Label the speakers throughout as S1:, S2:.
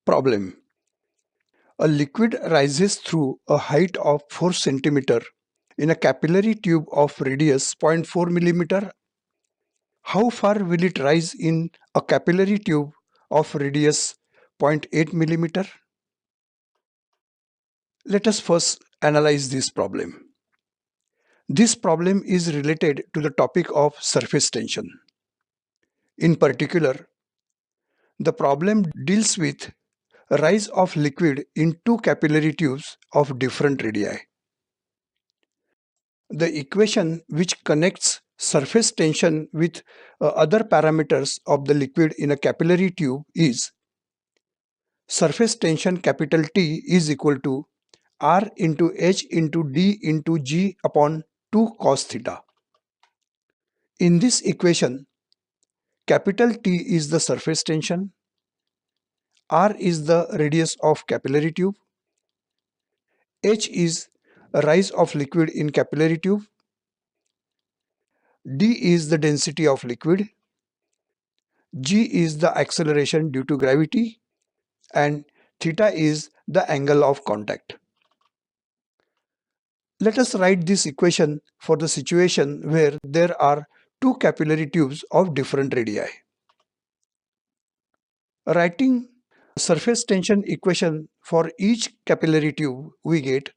S1: Problem. A liquid rises through a height of 4 cm in a capillary tube of radius 0.4 mm. How far will it rise in a capillary tube of radius 0.8 mm? Let us first analyze this problem. This problem is related to the topic of surface tension. In particular, the problem deals with rise of liquid in two capillary tubes of different radii. The equation which connects surface tension with other parameters of the liquid in a capillary tube is surface tension capital T is equal to R into H into D into G upon 2 cos theta. In this equation, capital T is the surface tension, R is the radius of capillary tube, H is a rise of liquid in capillary tube, D is the density of liquid, G is the acceleration due to gravity, and theta is the angle of contact. Let us write this equation for the situation where there are two capillary tubes of different radii. Writing surface tension equation for each capillary tube, we get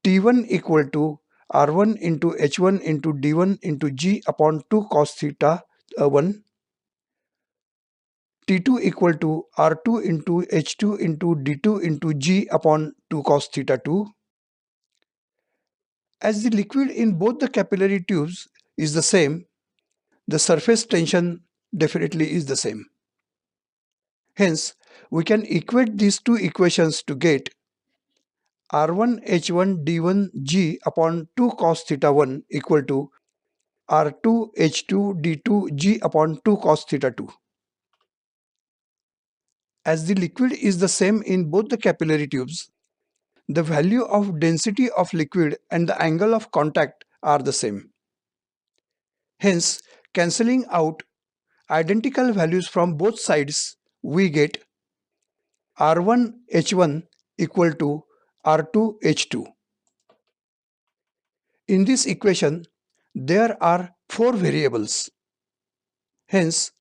S1: T1 equal to R1 into H1 into D1 into G upon 2 cos theta 1, T2 equal to R2 into H2 into D2 into G upon 2 cos theta 2. As the liquid in both the capillary tubes is the same, the surface tension definitely is the same. Hence, we can equate these two equations to get R1 H1 D1 G upon 2 cos theta 1 equal to R2 H2 D2 G upon 2 cos theta 2. As the liquid is the same in both the capillary tubes, the value of density of liquid and the angle of contact are the same. Hence, cancelling out identical values from both sides, we get R1 H1 equal to R2 H2. In this equation, there are 4 variables. Hence,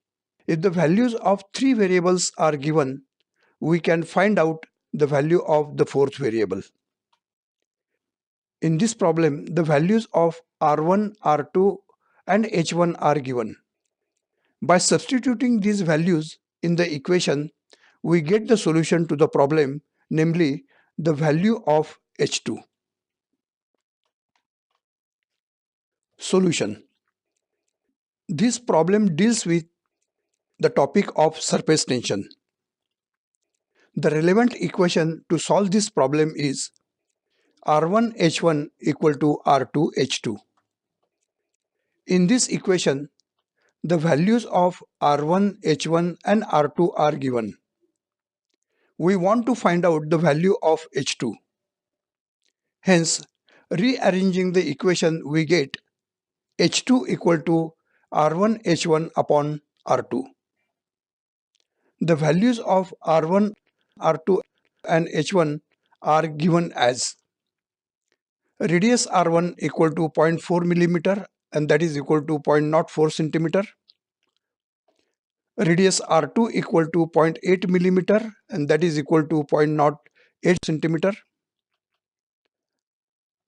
S1: if the values of 3 variables are given, we can find out the value of the 4th variable. In this problem, the values of R1, R2 and H1 are given. By substituting these values in the equation, we get the solution to the problem, namely the value of H2. Solution. This problem deals with the topic of surface tension. The relevant equation to solve this problem is R1 H1 equal to R2 H2. In this equation, the values of R1, H1 and R2 are given. We want to find out the value of H2. Hence, rearranging the equation, we get H2 equal to R1 H1 upon R2. The values of R1, R2 and H1 are given as radius R1 equal to 0.4 millimeter and that is equal to 0.04 centimeter. Radius R2 equal to 0.8 millimeter and that is equal to 0.08 centimeter.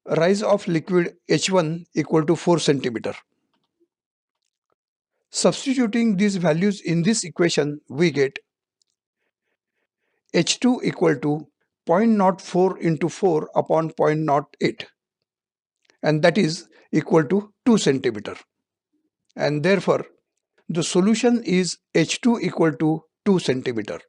S1: Rise of liquid H1 equal to 4 centimeter. Substituting these values in this equation, we get H2 equal to 0.04 into 4 upon 0.08 and that is equal to 2 centimeter. And therefore, the solution is H2 equal to 2 centimeter.